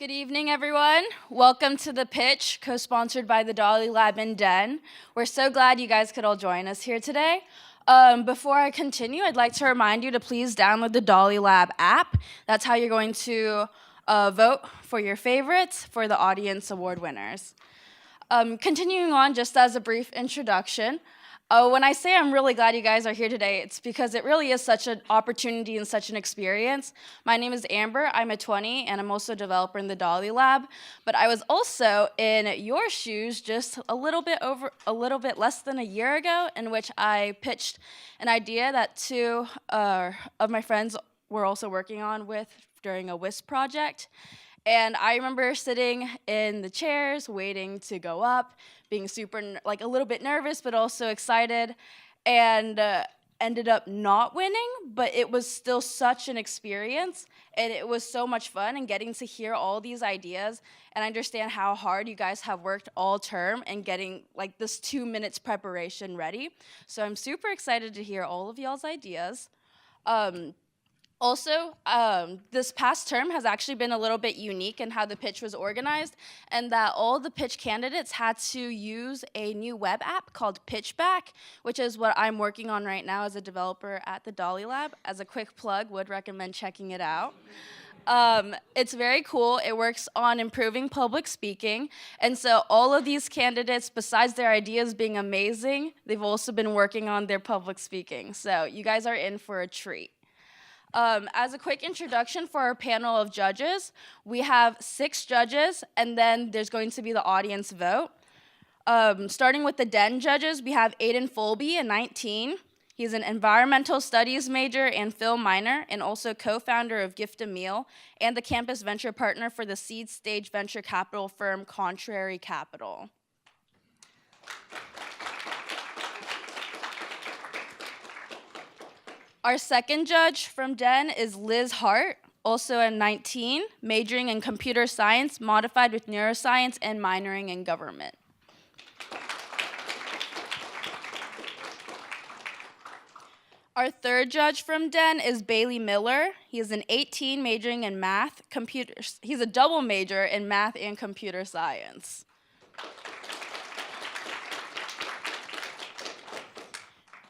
Good evening, everyone. Welcome to The Pitch, co-sponsored by the DALI Lab and DEN. We're so glad you guys could all join us here today. Before I continue, I'd like to remind you to please download the DALI Lab app. That's how you're going to vote for your favorites for the audience award winners. Continuing on, just as a brief introduction, when I say I'm really glad you guys are here today, it's because it really is such an opportunity and such an experience. My name is Amber, I'm a 20, and I'm also a developer in the DALI Lab. But I was also in your shoes just a little bit less than a year ago, in which I pitched an idea that two of my friends were also working on during a WISP project. And I remember sitting in the chairs, waiting to go up, being a little bit nervous, but also excited, and ended up not winning, but it was still such an experience, and it was so much fun, and getting to hear all these ideas, and understand how hard you guys have worked all term and getting this 2 minutes preparation ready. So I'm super excited to hear all of y'all's ideas. Also, this past term has actually been a little bit unique in how the pitch was organized, and that all the pitch candidates had to use a new web app called Pitchback, which is what I'm working on right now as a developer at the DALI Lab. As a quick plug, would recommend checking it out. It's very cool. It works on improving public speaking, and so all of these candidates, besides their ideas being amazing, they've also been working on their public speaking. So you guys are in for a treat. As a quick introduction for our panel of judges, we have 6 judges, and then there's going to be the audience vote. Starting with the DEN judges, we have Aiden Folby, a 19. He's an environmental studies major and film minor, and also co-founder of Gift a Meal, and the campus venture partner for the seed stage venture capital firm Contrary Capital. Our second judge from DEN is Liz Hart, also a 19, majoring in computer science, modified with neuroscience, and minoring in government. Our third judge from DEN is Bailey Miller. He is an 18, majoring in math, he's a double major in math and computer science.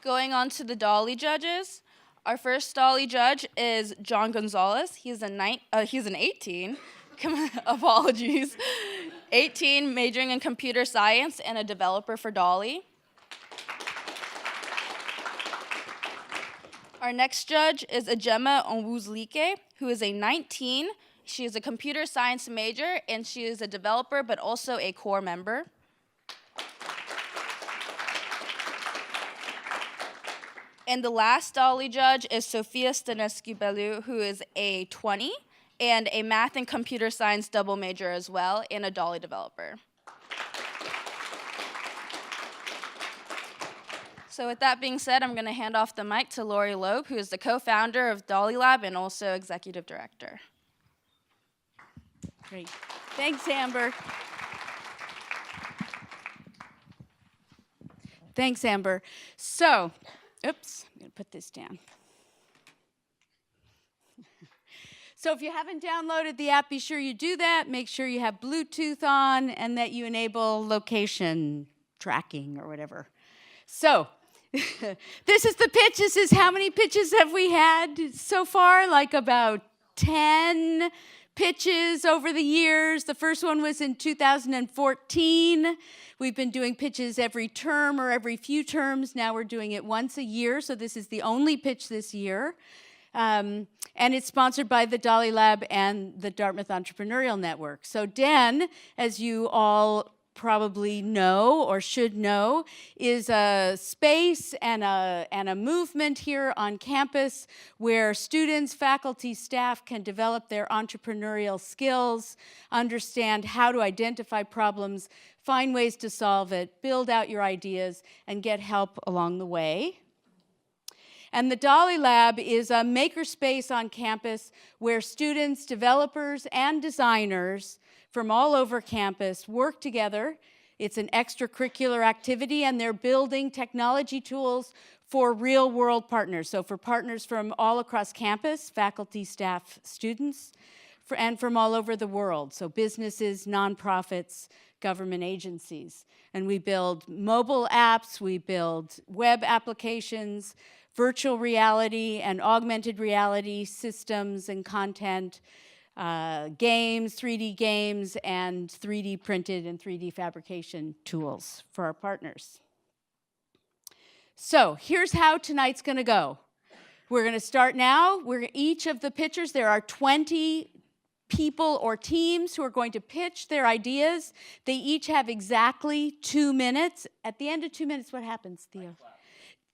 Going on to the DALI judges. Our first DALI judge is John Gonzalez. He's an 18, apologies, 18, majoring in computer science and a developer for DALI. Our next judge is Ajema Onwuzlike, who is a 19. She is a computer science major, and she is a developer, but also a core member. And the last DALI judge is Sofia Stanescu-Bellu, who is a 20 and a math and computer science double major as well, and a DALI developer. So with that being said, I'm going to hand off the mic to Lori Loeb, who is the co-founder of DALI Lab and also executive director. Great. Thanks, Amber. Thanks, Amber. So, oops, I'm going to put this down. So if you haven't downloaded the app, be sure you do that. Make sure you have Bluetooth on and that you enable location tracking or whatever. So this is the pitch. This is how many pitches have we had so far? Like about 10 pitches over the years. The first one was in 2014. We've been doing pitches every term or every few terms. Now we're doing it once a year, so this is the only pitch this year. And it's sponsored by the DALI Lab and the Dartmouth Entrepreneurial Network. So DEN, as you all probably know or should know, is a space and a movement here on campus where students, faculty, staff can develop their entrepreneurial skills, understand how to identify problems, find ways to solve it, build out your ideas, and get help along the way. And the DALI Lab is a makerspace on campus where students, developers, and designers from all over campus work together. It's an extracurricular activity, and they're building technology tools for real-world partners. So for partners from all across campus, faculty, staff, students, and from all over the world. So businesses, nonprofits, government agencies. And we build mobile apps, we build web applications, virtual reality and augmented reality systems and content, games, 3D games, and 3D printed and 3D fabrication tools for our partners. So here's how tonight's going to go. We're going to start now. Each of the pitchers, there are 20 people or teams who are going to pitch their ideas. They each have exactly 2 minutes. At the end of 2 minutes, what happens, Theo?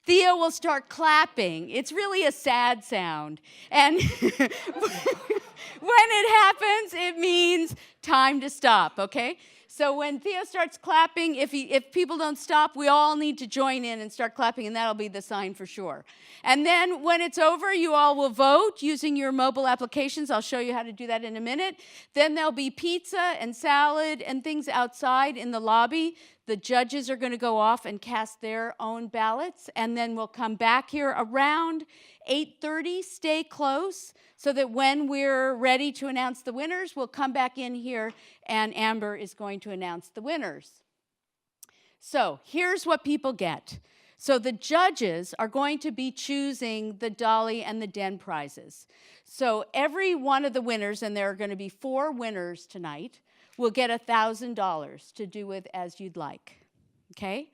Theo will start clapping. It's really a sad sound. And when it happens, it means time to stop, okay? So when Theo starts clapping, if people don't stop, we all need to join in and start clapping, and that'll be the sign for sure. And then when it's over, you all will vote using your mobile applications. I'll show you how to do that in a minute. Then there'll be pizza and salad and things outside in the lobby. The judges are going to go off and cast their own ballots, and then we'll come back here around 8:30. Stay close so that when we're ready to announce the winners, we'll come back in here, and Amber is going to announce the winners. So here's what people get. So the judges are going to be choosing the DALI and the DEN prizes. So every one of the winners, and there are going to be 4 winners tonight, will get $1,000 to do with as you'd like, okay?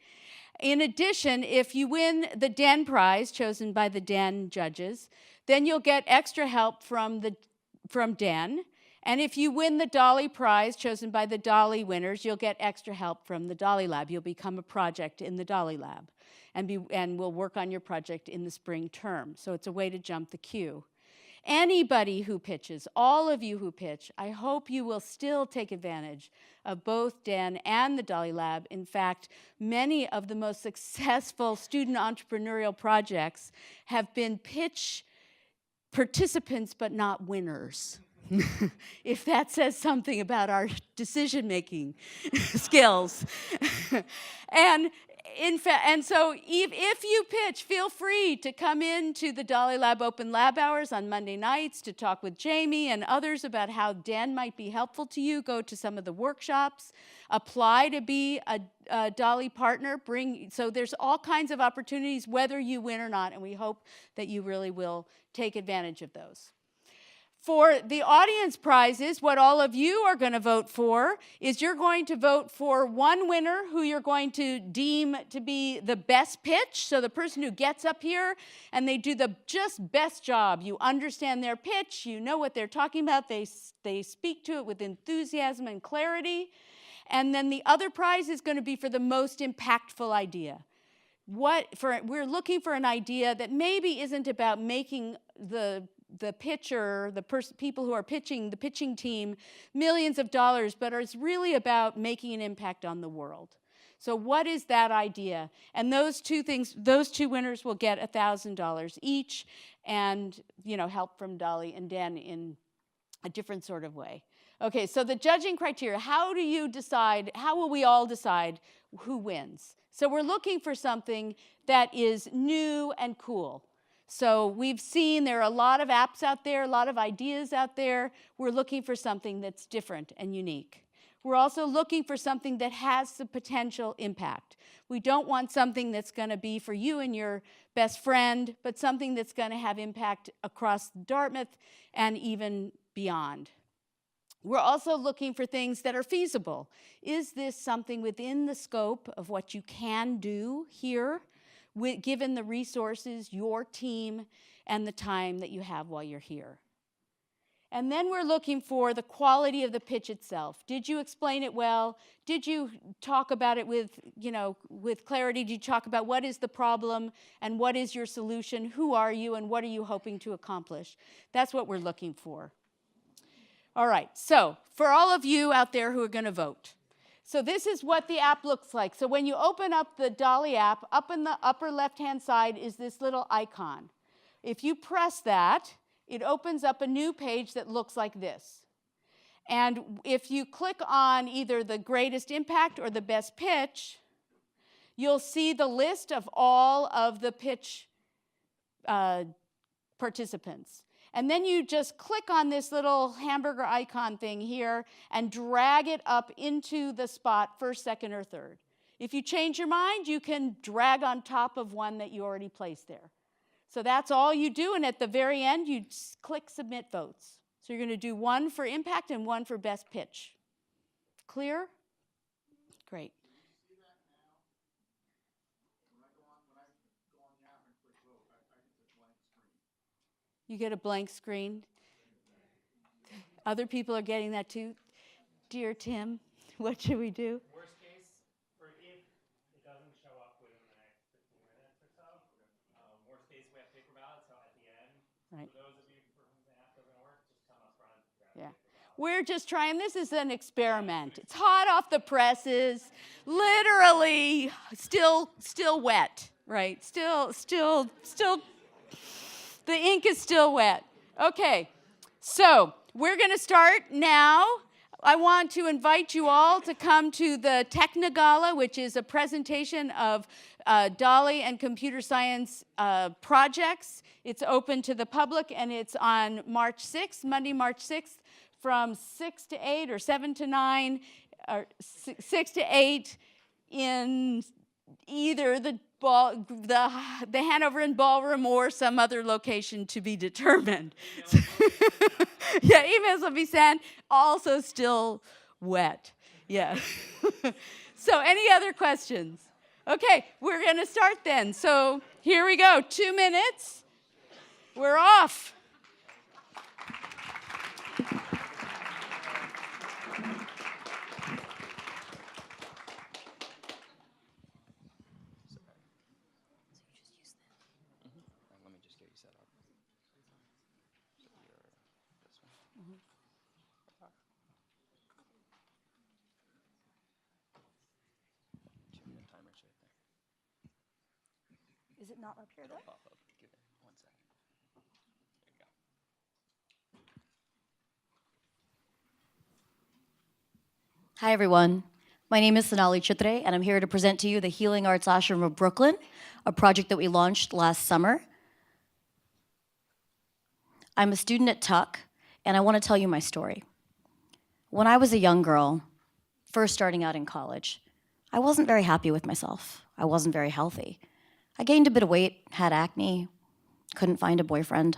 In addition, if you win the DEN prize chosen by the DEN judges, then you'll get extra help from DEN. And if you win the DALI prize chosen by the DALI winners, you'll get extra help from the DALI Lab. You'll become a project in the DALI Lab, and we'll work on your project in the spring term. So it's a way to jump the queue. Anybody who pitches, all of you who pitch, I hope you will still take advantage of both DEN and the DALI Lab. In fact, many of the most successful student entrepreneurial projects have been pitch participants but not winners. If that says something about our decision-making skills. And so if you pitch, feel free to come into the DALI Lab Open Lab Hours on Monday nights to talk with Jamie and others about how DEN might be helpful to you. Go to some of the workshops. Apply to be a DALI partner. So there's all kinds of opportunities, whether you win or not, and we hope that you really will take advantage of those. For the audience prizes, what all of you are going to vote for is you're going to vote for one winner who you're going to deem to be the best pitch. So the person who gets up here and they do the just best job. You understand their pitch. You know what they're talking about. They speak to it with enthusiasm and clarity. And then the other prize is going to be for the most impactful idea. We're looking for an idea that maybe isn't about making the pitcher, people who are pitching, the pitching team, millions of dollars, but it's really about making an impact on the world. So what is that idea? And those two winners will get $1,000 each, and help from DALI and DEN in a different sort of way. Okay, so the judging criteria, how will we all decide who wins? So we're looking for something that is new and cool. So we've seen there are a lot of apps out there, a lot of ideas out there. We're looking for something that's different and unique. We're also looking for something that has the potential impact. We don't want something that's going to be for you and your best friend, but something that's going to have impact across Dartmouth and even beyond. We're also looking for things that are feasible. Is this something within the scope of what you can do here, given the resources, your team, and the time that you have while you're here? And then we're looking for the quality of the pitch itself. Did you explain it well? Did you talk about it with clarity? Did you talk about what is the problem and what is your solution? Who are you and what are you hoping to accomplish? That's what we're looking for. All right, so for all of you out there who are going to vote, so this is what the app looks like. So when you open up the DALI app, up in the upper left-hand side is this little icon. If you press that, it opens up a new page that looks like this. And if you click on either the greatest impact or the best pitch, you'll see the list of all of the pitch participants. And then you just click on this little hamburger icon thing here and drag it up into the spot first, second, or third. If you change your mind, you can drag on top of one that you already placed there. So that's all you do, and at the very end, you click Submit Votes. So you're going to do one for impact and one for best pitch. Clear? Great. You get a blank screen. Other people are getting that too. Dear Tim, what should we do? Worst case, for if it doesn't show up within the next 15 minutes or so, worst case, we have paper ballots, so at the end, Right. for those of you for whom the app doesn't work, just come up front, grab Yeah. a paper ballot. We're just trying, this is an experiment. It's hot off the presses, literally still wet, right? Still, the ink is still wet. Okay, so we're gonna start now. I want to invite you all to come to the Technogala, which is a presentation of DALI and computer science projects. It's open to the public, and it's on March 6th, Monday, March 6th, from 6 to 8 or 7 to 9, or 6 to 8 in either the Hanover and Ballroom or some other location to be determined. Yeah, emails will be sent, also still wet. Yeah. So any other questions? Okay, we're going to start then. So here we go, 2 minutes. We're off. Let me just get you set up. So you're this one. Two-minute timer's right there. Is it not up here, It'll though? pop up. Give it 1 second. There you go. Hi, everyone. My name is Sonali Chitre, and I'm here to present to you the Healing Arts Ashram of Brooklyn, a project that we launched last summer. I'm a student at Tuck, and I want to tell you my story. When I was a young girl, first starting out in college, I wasn't very happy with myself. I wasn't very healthy. I gained a bit of weight, had acne, couldn't find a boyfriend.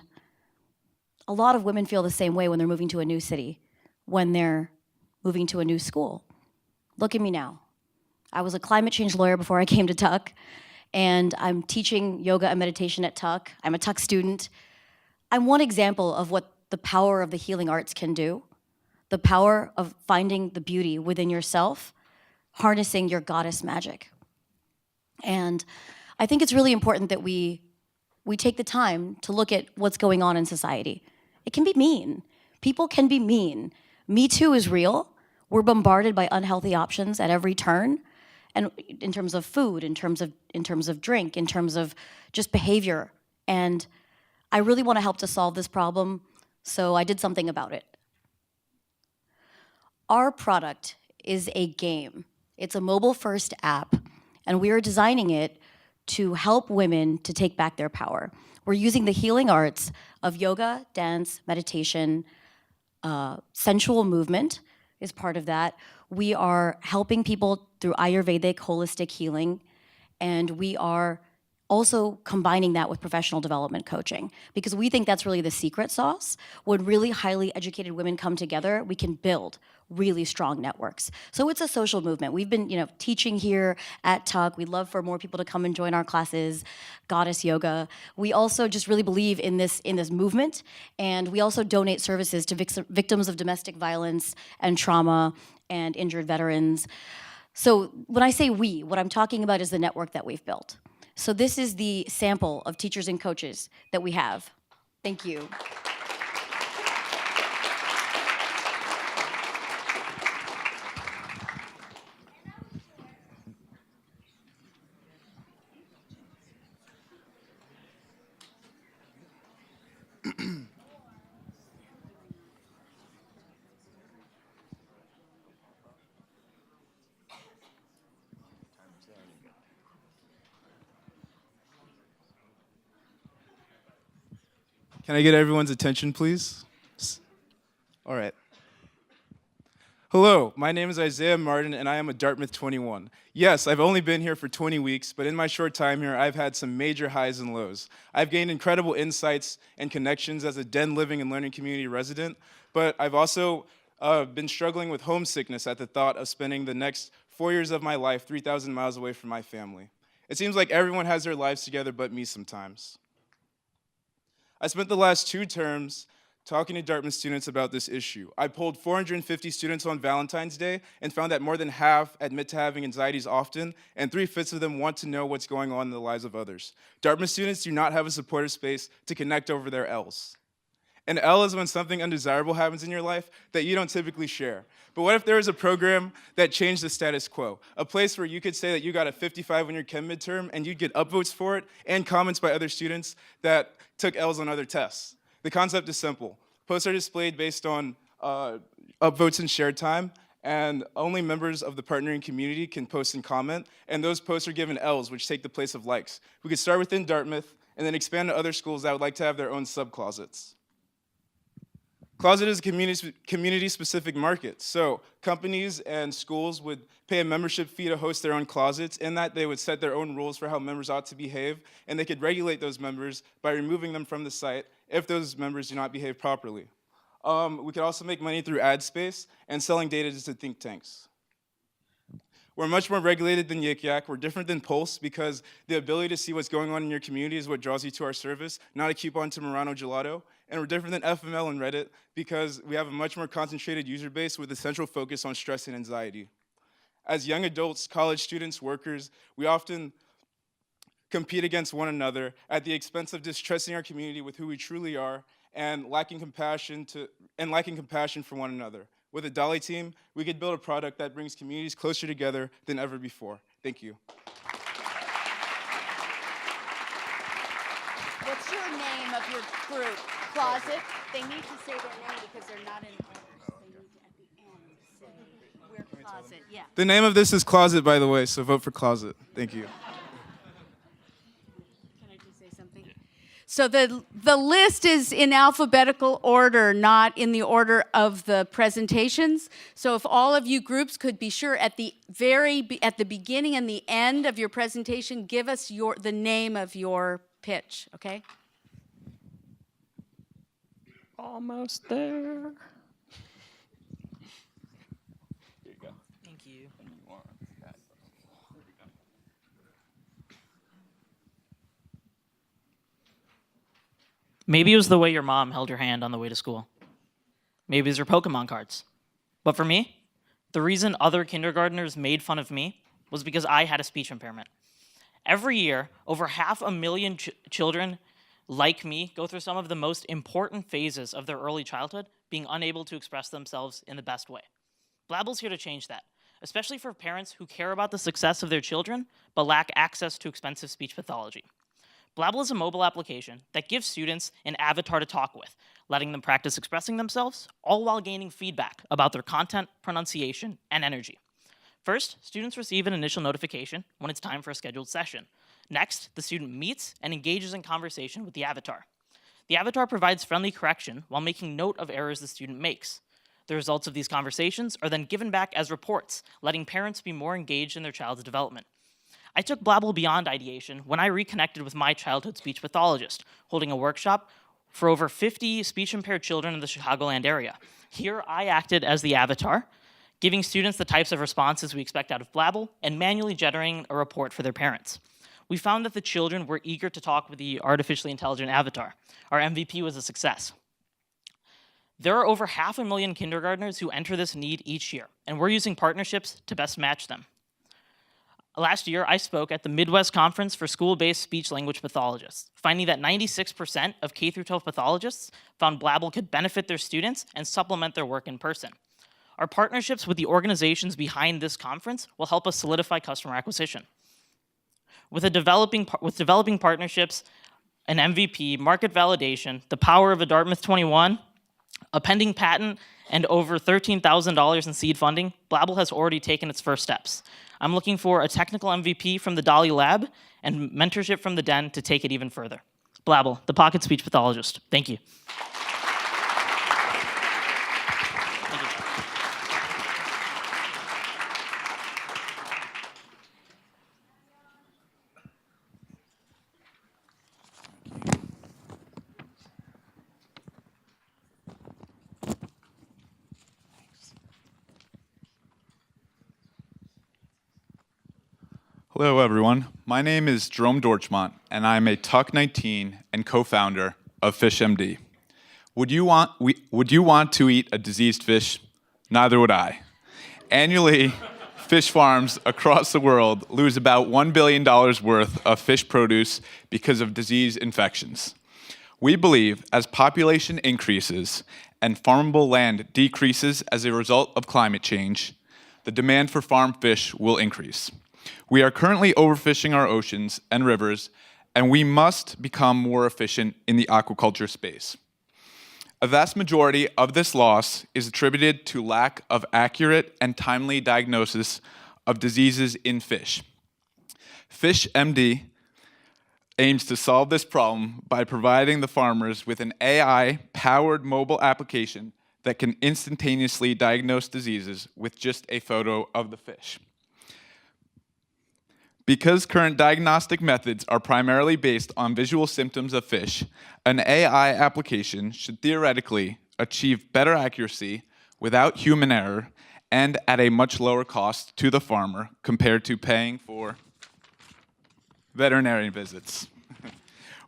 A lot of women feel the same way when they're moving to a new city, when they're moving to a new school. Look at me now. I was a climate change lawyer before I came to Tuck, and I'm teaching yoga and meditation at Tuck. I'm a Tuck student. I'm one example of what the power of the healing arts can do, the power of finding the beauty within yourself, harnessing your goddess magic. And I think it's really important that we take the time to look at what's going on in society. It can be mean. People can be mean. Me Too is real. We're bombarded by unhealthy options at every turn, and in terms of food, in terms of drink, in terms of just behavior. And I really want to help to solve this problem, so I did something about it. Our product is a game. It's a mobile-first app, and we are designing it to help women to take back their power. We're using the healing arts of yoga, dance, meditation, sensual movement is part of that. We are helping people through Ayurvedic holistic healing, and we are also combining that with professional development coaching, because we think that's really the secret sauce. When really highly educated women come together, we can build really strong networks. So it's a social movement. We've been, teaching here at Tuck. We'd love for more people to come and join our classes, Goddess Yoga. We also just really believe in this movement, and we also donate services to victims of domestic violence and trauma and injured veterans. So when I say we, what I'm talking about is the network that we've built. So this is the sample of teachers and coaches that we have. Thank you. Can I get everyone's attention, please? All right. Hello, my name is Isaiah Martin, and I am a Dartmouth 21. Yes, I've only been here for 20 weeks, but in my short time here, I've had some major highs and lows. I've gained incredible insights and connections as a DEN living and learning community resident, but I've also been struggling with homesickness at the thought of spending the next 4 years of my life 3,000 miles away from my family. It seems like everyone has their lives together but me sometimes. I spent the last 2 terms talking to Dartmouth students about this issue. I polled 450 students on Valentine's Day and found that more than half admit to having anxieties often, and 3/5 of them want to know what's going on in the lives of others. Dartmouth students do not have a supportive space to connect over their L's. An L is when something undesirable happens in your life that you don't typically share. But what if there was a program that changed the status quo? A place where you could say that you got a 55 on your chem midterm and you'd get upvotes for it and comments by other students that took L's on other tests. The concept is simple. Posts are displayed based on upvotes and shared time, and only members of the partnering community can post and comment, and those posts are given L's, which take the place of likes. We could start within Dartmouth and then expand to other schools that would like to have their own sub-closets. Closet is a community-specific market, so companies and schools would pay a membership fee to host their own closets. In that, they would set their own rules for how members ought to behave, and they could regulate those members by removing them from the site if those members do not behave properly. We could also make money through ad space and selling data to think tanks. We're much more regulated than Yik Yak. We're different than Pulse because the ability to see what's going on in your community is what draws you to our service, not a coupon to Murano Gelato. And we're different than FML and Reddit because we have a much more concentrated user base with a central focus on stress and anxiety. As young adults, college students, workers, we often compete against one another at the expense of distrusting our community with who we truly are and lacking compassion for one another. With a DALI team, we could build a product that brings communities closer together than ever before. Thank you. What's your name of your group? Closet. They need to say their name because they're not in order. They need to, at the end, say, we're Closet. Yeah. The name of this is Closet, by the way, so vote for Closet. Thank you. Can I just say something? So the list is in alphabetical order, not in the order of the presentations. So if all of you groups could be sure at the beginning and the end of your presentation, give us the name of your pitch, okay? Almost there. Here you go. Thank you. Maybe it was the way your mom held your hand on the way to school. Maybe it was your Pokemon cards. But for me, the reason other kindergartners made fun of me was because I had a speech impairment. Every year, over 500,000 children like me go through some of the most important phases of their early childhood, being unable to express themselves in the best way. Blabble's here to change that, especially for parents who care about the success of their children but lack access to expensive speech pathology. Blabble is a mobile application that gives students an avatar to talk with, letting them practice expressing themselves, all while gaining feedback about their content, pronunciation, and energy. First, students receive an initial notification when it's time for a scheduled session. Next, the student meets and engages in conversation with the avatar. The avatar provides friendly correction while making note of errors the student makes. The results of these conversations are then given back as reports, letting parents be more engaged in their child's development. I took Blabble beyond ideation when I reconnected with my childhood speech pathologist, holding a workshop for over 50 speech-impaired children in the Chicagoland area. Here, I acted as the avatar, giving students the types of responses we expect out of Blabble and manually generating a report for their parents. We found that the children were eager to talk with the artificially intelligent avatar. Our MVP was a success. There are over 500,000 kindergartners who enter this need each year, and we're using partnerships to best match them. Last year, I spoke at the Midwest Conference for School-Based Speech-Language Pathologists, finding that 96% of K-12 pathologists found Blabble could benefit their students and supplement their work in person. Our partnerships with the organizations behind this conference will help us solidify customer acquisition. With developing partnerships, an MVP, market validation, the power of a Dartmouth 21, a pending patent, and over $13,000 in seed funding, Blabble has already taken its first steps. I'm looking for a technical MVP from the DALI Lab and mentorship from the DEN to take it even further. Blabble, the pocket speech pathologist. Thank you. Hello, everyone. My name is Jerome Dorchmont, and I'm a Tuck 19 and co-founder of FishMD. Would you want to eat a diseased fish? Neither would I. Annually, fish farms across the world lose about $1 billion worth of fish produce because of disease infections. We believe as population increases and farmable land decreases as a result of climate change, the demand for farm fish will increase. We are currently overfishing our oceans and rivers, and we must become more efficient in the aquaculture space. A vast majority of this loss is attributed to lack of accurate and timely diagnosis of diseases in fish. FishMD aims to solve this problem by providing the farmers with an AI-powered mobile application that can instantaneously diagnose diseases with just a photo of the fish. Because current diagnostic methods are primarily based on visual symptoms of fish, an AI application should theoretically achieve better accuracy without human error and at a much lower cost to the farmer compared to paying for veterinary visits.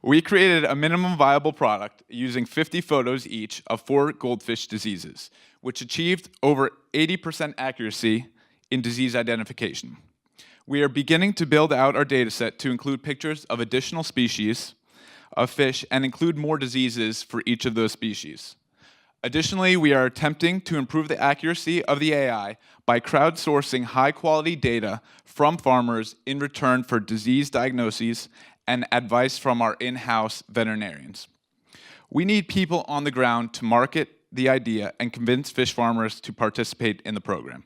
We created a minimum viable product using 50 photos each of 4 goldfish diseases, which achieved over 80% accuracy in disease identification. We are beginning to build out our dataset to include pictures of additional species of fish and include more diseases for each of those species. Additionally, we are attempting to improve the accuracy of the AI by crowdsourcing high-quality data from farmers in return for disease diagnoses and advice from our in-house veterinarians. We need people on the ground to market the idea and convince fish farmers to participate in the program.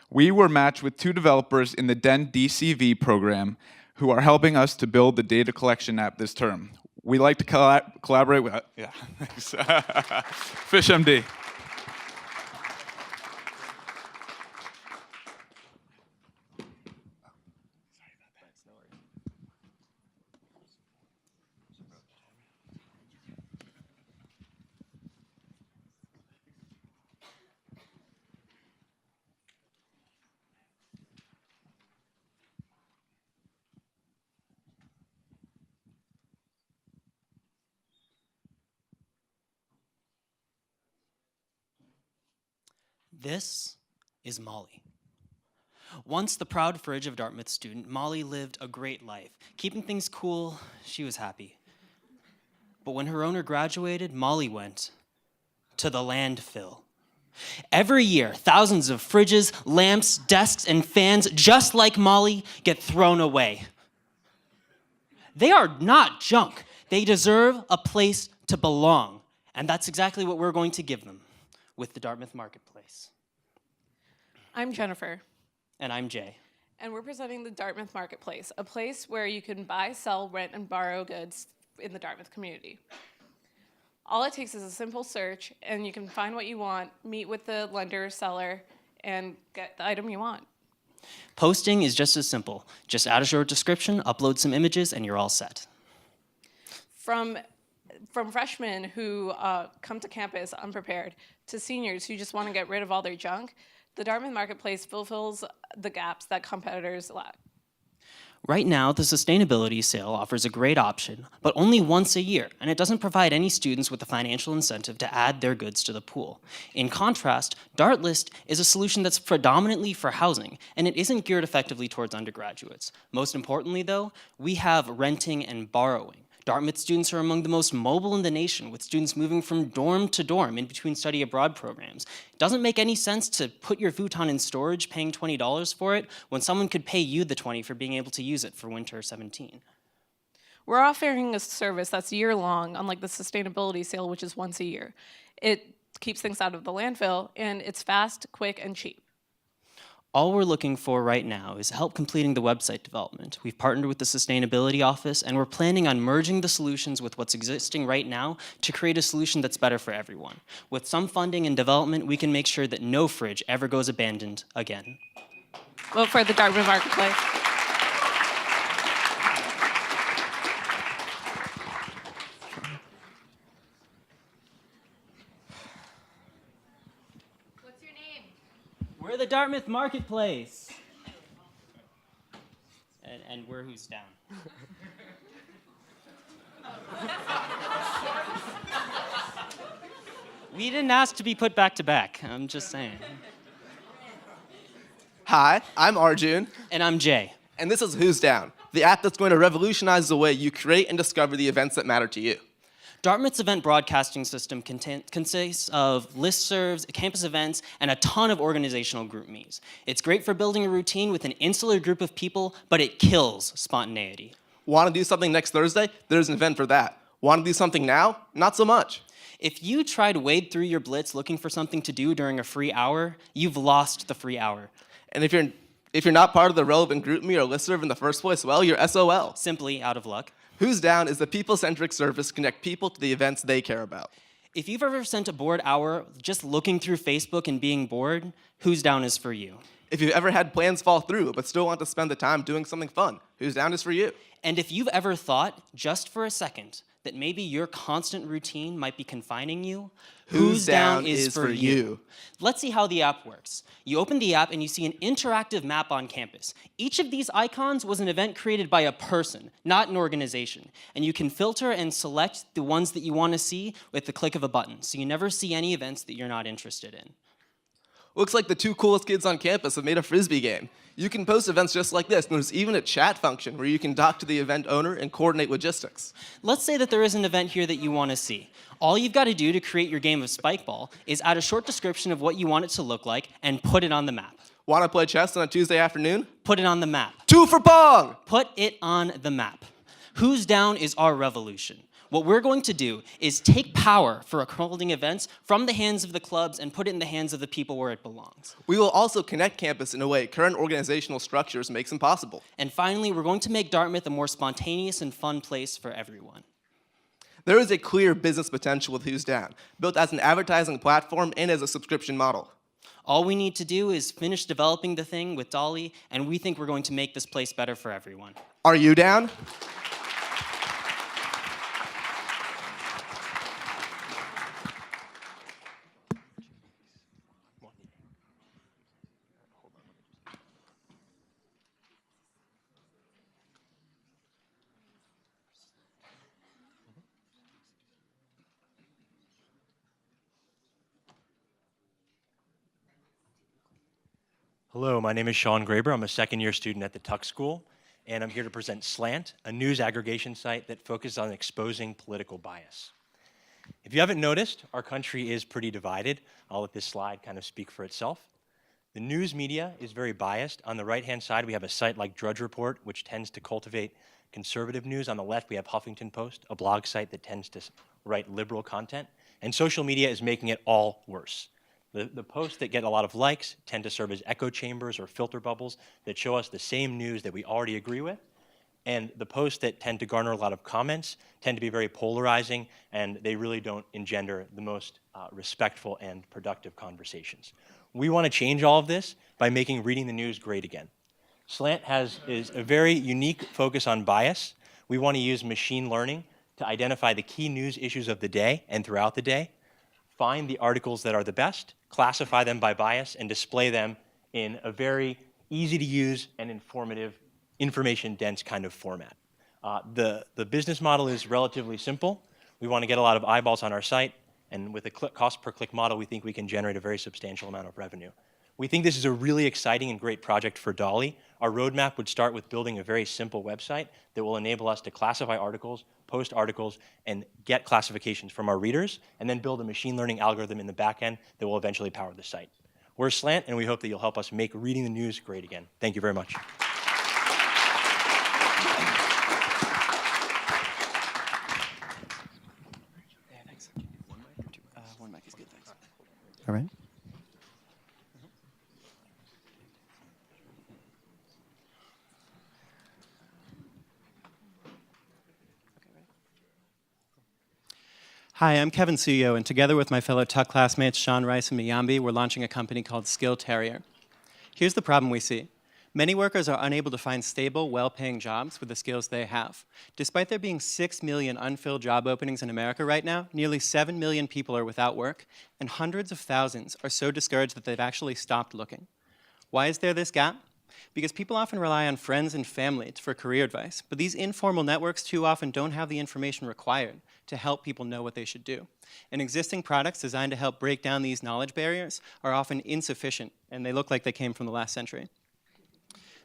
We were matched with 2 developers in the DEN DCV program who are helping us to build the data collection app this term. We like to collaborate with, thanks. FishMD. This is Molly. Once the proud fridge of Dartmouth student, Molly lived a great life. Keeping things cool, she was happy. But when her owner graduated, Molly went to the landfill. Every year, thousands of fridges, lamps, desks, and fans just like Molly get thrown away. They are not junk. They deserve a place to belong. And that's exactly what we're going to give them with the Dartmouth Marketplace. I'm Jennifer. And I'm Jay. And we're presenting the Dartmouth Marketplace, a place where you can buy, sell, rent, and borrow goods in the Dartmouth community. All it takes is a simple search, and you can find what you want, meet with the lender or seller, and get the item you want. Posting is just as simple. Just add a short description, upload some images, and you're all set. From freshmen who come to campus unprepared to seniors who just want to get rid of all their junk, the Dartmouth Marketplace fulfills the gaps that competitors lack. Right now, the sustainability sale offers a great option, but only once a year, and it doesn't provide any students with the financial incentive to add their goods to the pool. In contrast, Dartlist is a solution that's predominantly for housing, and it isn't geared effectively towards undergraduates. Most importantly, though, we have renting and borrowing. Dartmouth students are among the most mobile in the nation, with students moving from dorm to dorm in between study abroad programs. It doesn't make any sense to put your futon in storage paying $20 for it when someone could pay you the $20 for being able to use it for winter 17. We're offering a service that's year-long, unlike the sustainability sale, which is once a year. It keeps things out of the landfill, and it's fast, quick, and cheap. All we're looking for right now is help completing the website development. We've partnered with the Sustainability Office, and we're planning on merging the solutions with what's existing right now to create a solution that's better for everyone. With some funding and development, we can make sure that no fridge ever goes abandoned again. Vote for the Dartmouth Marketplace. We're the Dartmouth Marketplace. And we're Who's Down. We didn't ask to be put back to back. I'm just saying. Hi, I'm Arjun. And I'm Jay. And this is Who's Down, the app that's going to revolutionize the way you create and discover the events that matter to you. Dartmouth's event broadcasting system consists of listservs, campus events, and a ton of organizational group me's. It's great for building a routine with an insular group of people, but it kills spontaneity. Want to do something next Thursday? There's an event for that. Want to do something now? Not so much. If you try to wade through your blitz looking for something to do during a free hour, you've lost the free hour. And if you're not part of the relevant group me or listserv in the first place, well, you're SOL. Simply out of luck. Who's Down is the people-centric service to connect people to the events they care about. If you've ever spent a bored hour just looking through Facebook and being bored, Who's Down is for you. If you've ever had plans fall through but still want to spend the time doing something fun, Who's Down is for you. And if you've ever thought, just for a second, that maybe your constant routine might be confining you, Who's Down is for you. Let's see how the app works. You open the app and you see an interactive map on campus. Each of these icons was an event created by a person, not an organization. And you can filter and select the ones that you want to see with the click of a button, so you never see any events that you're not interested in. Looks like the two coolest kids on campus have made a Frisbee game. You can post events just like this, and there's even a chat function where you can talk to the event owner and coordinate logistics. Let's say that there is an event here that you want to see. All you've got to do to create your game of Spikeball is add a short description of what you want it to look like and put it on the map. Want to play chess on a Tuesday afternoon? Put it on the map. 2 for Pong! Put it on the map. Who's Down is our revolution. What we're going to do is take power for holding events from the hands of the clubs and put it in the hands of the people where it belongs. We will also connect campus in a way current organizational structures makes impossible. And finally, we're going to make Dartmouth a more spontaneous and fun place for everyone. There is a clear business potential with Who's Down, built as an advertising platform and as a subscription model. All we need to do is finish developing the thing with DALI, and we think we're going to make this place better for everyone. Are you down? Hello, my name is Sean Graber. I'm a second-year student at the Tuck School, and I'm here to present Slant, a news aggregation site that focuses on exposing political bias. If you haven't noticed, our country is pretty divided. I'll let this slide kind of speak for itself. The news media is very biased. On the right-hand side, we have a site like Drudge Report, which tends to cultivate conservative news. On the left, we have Huffington Post, a blog site that tends to write liberal content. And social media is making it all worse. The posts that get a lot of likes tend to serve as echo chambers or filter bubbles that show us the same news that we already agree with. And the posts that tend to garner a lot of comments tend to be very polarizing, and they really don't engender the most respectful and productive conversations. We want to change all of this by making reading the news great again. Slant is a very unique focus on bias. We want to use machine learning to identify the key news issues of the day and throughout the day, find the articles that are the best, classify them by bias, and display them in a very easy-to-use and informative, information-dense kind of format. The business model is relatively simple. We want to get a lot of eyeballs on our site, and with a cost-per-click model, we think we can generate a very substantial amount of revenue. We think this is a really exciting and great project for DALI. Our roadmap would start with building a very simple website that will enable us to classify articles, post articles, and get classifications from our readers, and then build a machine learning algorithm in the back end that will eventually power the site. We're Slant, and we hope that you'll help us make reading the news great again. Thank you very much. One mic is good, thanks. All right. Hi, I'm Kevin Suyo, and together with my fellow Tuck classmates Sean Rice and Miyambi, we're launching a company called Skill Terrier. Here's the problem we see. Many workers are unable to find stable, well-paying jobs with the skills they have. Despite there being 6 million unfilled job openings in America right now, nearly 7 million people are without work, and hundreds of thousands are so discouraged that they've actually stopped looking. Why is there this gap? Because people often rely on friends and family for career advice, but these informal networks too often don't have the information required to help people know what they should do. And existing products designed to help break down these knowledge barriers are often insufficient, and they look like they came from the last century.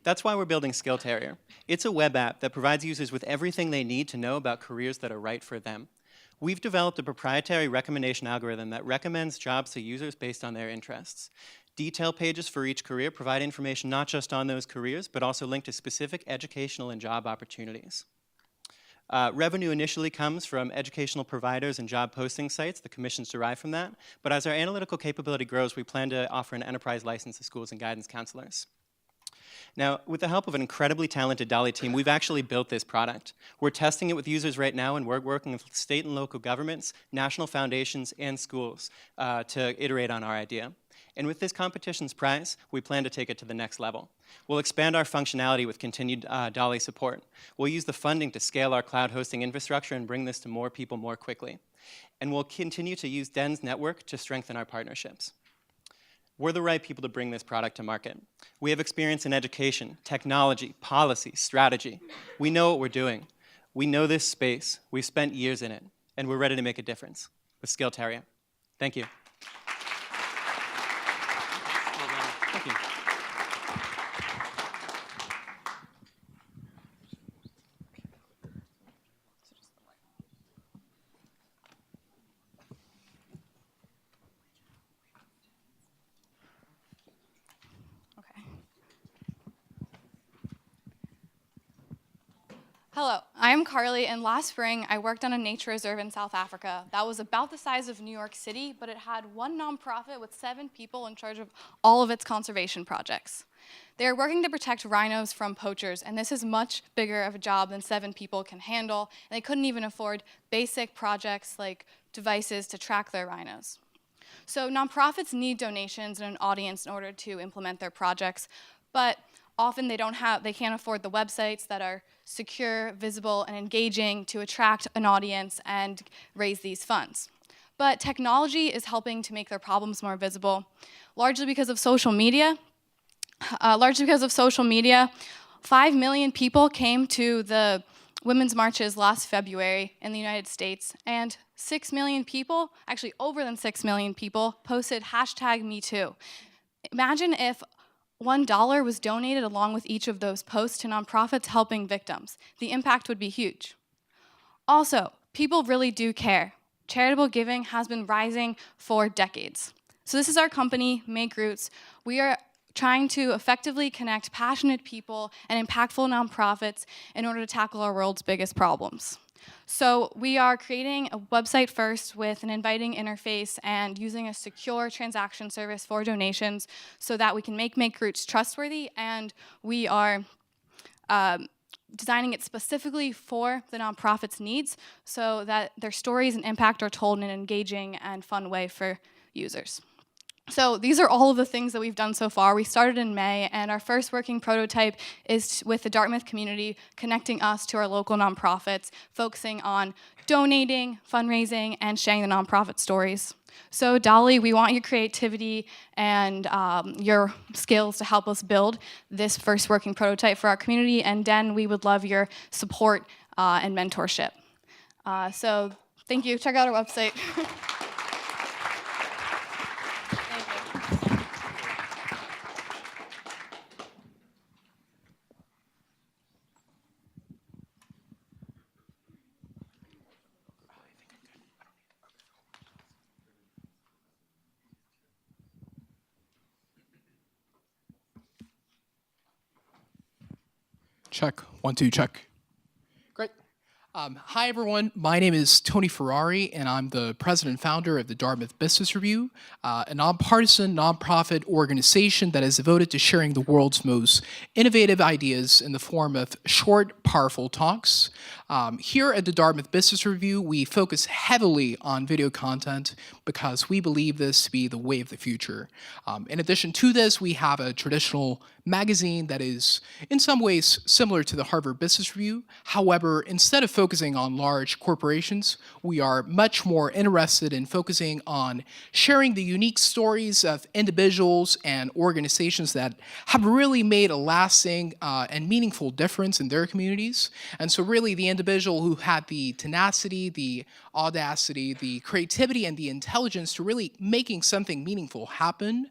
That's why we're building Skill Terrier. It's a web app that provides users with everything they need to know about careers that are right for them. We've developed a proprietary recommendation algorithm that recommends jobs to users based on their interests. Detail pages for each career provide information not just on those careers, but also link to specific educational and job opportunities. Revenue initially comes from educational providers and job posting sites. The commissions derive from that. But as our analytical capability grows, we plan to offer an enterprise license to schools and guidance counselors. Now, with the help of an incredibly talented DALI team, we've actually built this product. We're testing it with users right now, and we're working with state and local governments, national foundations, and schools to iterate on our idea. And with this competition's prize, we plan to take it to the next level. We'll expand our functionality with continued DALI support. We'll use the funding to scale our cloud hosting infrastructure and bring this to more people more quickly. And we'll continue to use DEN's network to strengthen our partnerships. We're the right people to bring this product to market. We have experience in education, technology, policy, strategy. We know what we're doing. We know this space. We've spent years in it, and we're ready to make a difference with Skill Terrier. Thank you. Thank you. Hello, I'm Carly, and last spring I worked on a nature reserve in South Africa that was about the size of New York City, but it had one nonprofit with 7 people in charge of all of its conservation projects. They are working to protect rhinos from poachers, and this is much bigger of a job than 7 people can handle, and they couldn't even afford basic projects like devices to track their rhinos. So nonprofits need donations and an audience in order to implement their projects, but often they can't afford the websites that are secure, visible, and engaging to attract an audience and raise these funds. But technology is helping to make their problems more visible, largely because of social media. 5 million people came to the women's marches last February in the United States, and 6 million people, actually over than 6 million people, posted #MeToo. Imagine if $1 was donated along with each of those posts to nonprofits helping victims. The impact would be huge. Also, people really do care. Charitable giving has been rising for decades. So this is our company, Make Roots. We are trying to effectively connect passionate people and impactful nonprofits in order to tackle our world's biggest problems. So we are creating a website first with an inviting interface and using a secure transaction service for donations so that we can make Roots trustworthy, and we are designing it specifically for the nonprofits' needs so that their stories and impact are told in an engaging and fun way for users. So these are all of the things that we've done so far. We started in May, and our first working prototype is with the Dartmouth community, connecting us to our local nonprofits, focusing on donating, fundraising, and sharing the nonprofit stories. So DALI, we want your creativity and your skills to help us build this first working prototype for our community, and DEN, we would love your support and mentorship. So thank you. Check out our website. Check. 1, 2, check. Great. Hi, everyone. My name is Tony Ferrari, and I'm the president and founder of the Dartmouth Business Review, a nonpartisan, nonprofit organization that is devoted to sharing the world's most innovative ideas in the form of short, powerful talks. Here at the Dartmouth Business Review, we focus heavily on video content because we believe this to be the way of the future. In addition to this, we have a traditional magazine that is in some ways similar to the Harvard Business Review. However, instead of focusing on large corporations, we are much more interested in focusing on sharing the unique stories of individuals and organizations that have really made a lasting and meaningful difference in their communities. And so really the individual who had the tenacity, the audacity, the creativity, and the intelligence to really making something meaningful happen.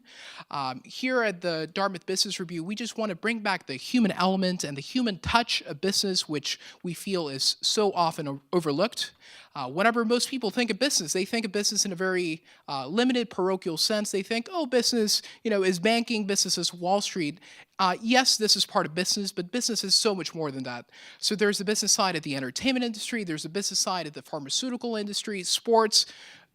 Here at the Dartmouth Business Review, we just want to bring back the human element and the human touch of business, which we feel is so often overlooked. Whenever most people think of business, they think of business in a very limited parochial sense. They think, oh, business, is banking, business is Wall Street. Yes, this is part of business, but business is so much more than that. So there's a business side of the entertainment industry, there's a business side of the pharmaceutical industry, sports,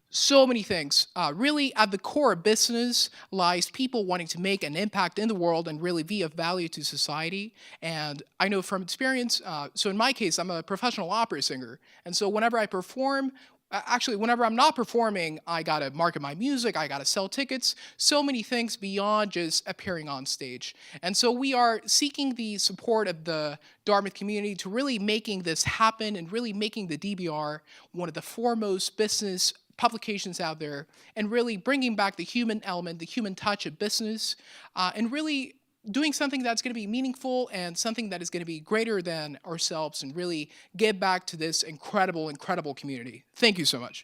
so many things. Really, at the core of business lies people wanting to make an impact in the world and really be of value to society. And I know from experience, so in my case, I'm a professional opera singer. And so whenever I perform, actually, whenever I'm not performing, I gotta market my music, I gotta sell tickets, so many things beyond just appearing on stage. And so we are seeking the support of the Dartmouth community to really making this happen and really making the DBR one of the foremost business publications out there, and really bringing back the human element, the human touch of business, and really doing something that's going to be meaningful and something that is going to be greater than ourselves and really give back to this incredible, incredible community. Thank you so much.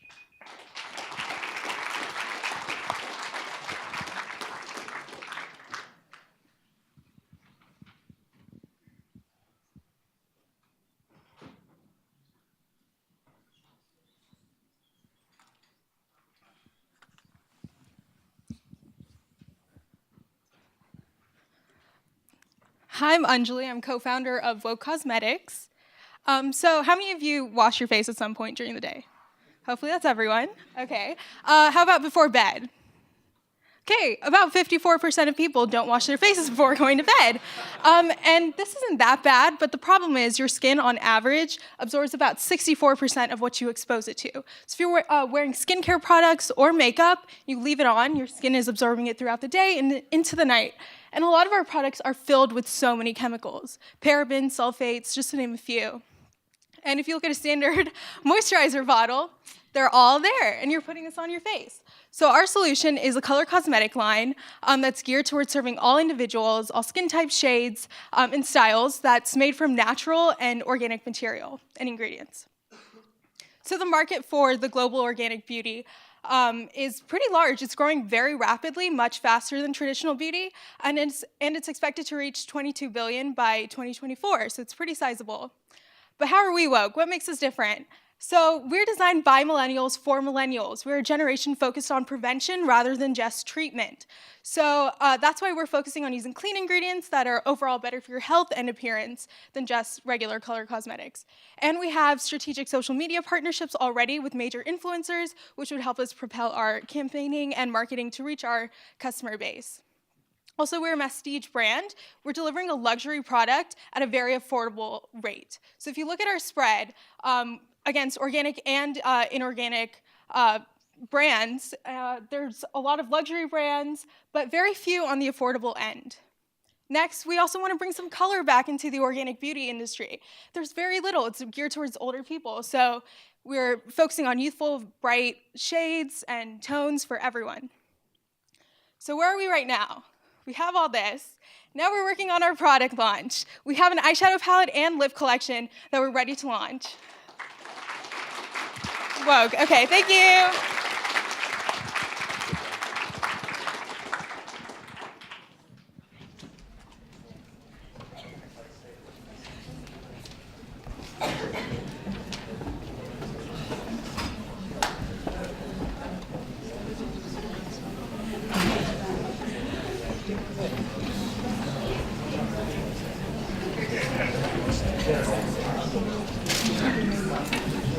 Hi, I'm Anjali. I'm co-founder of Woke Cosmetics. So how many of you wash your face at some point during the day? Hopefully that's everyone. Okay. How about before bed? Okay, about 54% of people don't wash their faces before going to bed. And this isn't that bad, but the problem is your skin on average absorbs about 64% of what you expose it to. So if you're wearing skincare products or makeup, you leave it on, your skin is absorbing it throughout the day and into the night. And a lot of our products are filled with so many chemicals, parabens, sulfates, just to name a few. And if you look at a standard moisturizer bottle, they're all there, and you're putting this on your face. So our solution is a color cosmetic line that's geared towards serving all individuals, all skin types, shades, and styles that's made from natural and organic material and ingredients. So the market for the global organic beauty is pretty large. It's growing very rapidly, much faster than traditional beauty, and it's expected to reach $22 billion by 2024, so it's pretty sizable. But how are we woke? What makes us different? So we're designed by millennials for millennials. We're a generation focused on prevention rather than just treatment. So that's why we're focusing on using clean ingredients that are overall better for your health and appearance than just regular color cosmetics. And we have strategic social media partnerships already with major influencers, which would help us propel our campaigning and marketing to reach our customer base. Also, we're a prestige brand. We're delivering a luxury product at a very affordable rate. So if you look at our spread, against organic and inorganic brands, there's a lot of luxury brands, but very few on the affordable end. Next, we also want to bring some color back into the organic beauty industry. There's very little. It's geared towards older people. So we're focusing on youthful, bright shades and tones for everyone. So where are we right now? We have all this. Now we're working on our product launch. We have an eyeshadow palette and lip collection that we're ready to launch. Woke. Okay, thank you.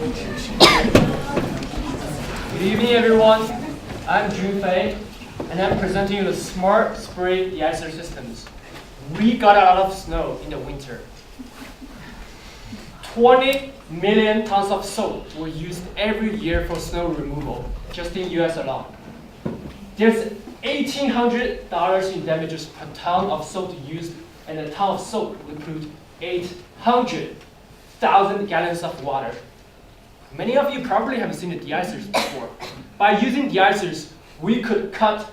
Good evening, everyone. I'm Jun Fei, and I'm presenting you the Smart Spray De-icer systems. We got a lot of snow in the winter. 20 million tons of soap were used every year for snow removal, just in US alone. There's $1,800 in damages per ton of soap used, and a ton of soap would include 800,000 gallons of water. Many of you probably have seen the de-icers before. By using de-icers, we could cut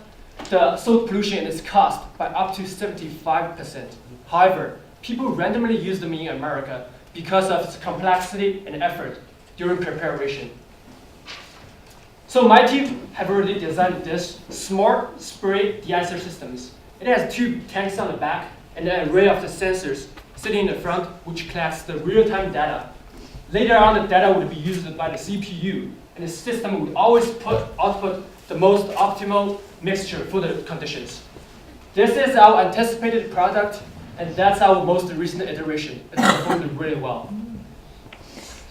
the soap pollution and its cost by up to 75%. However, people randomly use them in America because of its complexity and effort during preparation. So my team have already designed this Smart Spray De-icer systems. It has 2 tanks on the back and an array of the sensors sitting in the front, which collects the real-time data. Later on, the data would be used by the CPU, and the system would always output the most optimal mixture for the conditions. This is our anticipated product, and that's our most recent iteration. It's performed really well.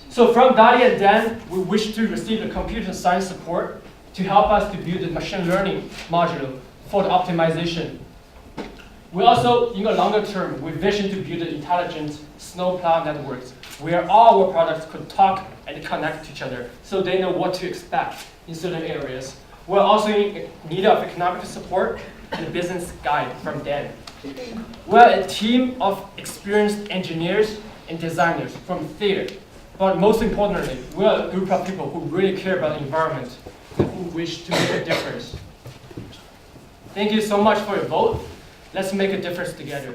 So from DALI and DEN, we wish to receive the computer science support to help us to build the machine learning module for the optimization. We also, in the longer term, we vision to build intelligent snowplow networks where all our products could talk and connect to each other so they know what to expect in certain areas. We're also in need of economic support and a business guide from DEN. We're a team of experienced engineers and designers from theater, but most importantly, we're a group of people who really care about the environment and who wish to make a difference. Thank you so much for your vote. Let's make a difference together.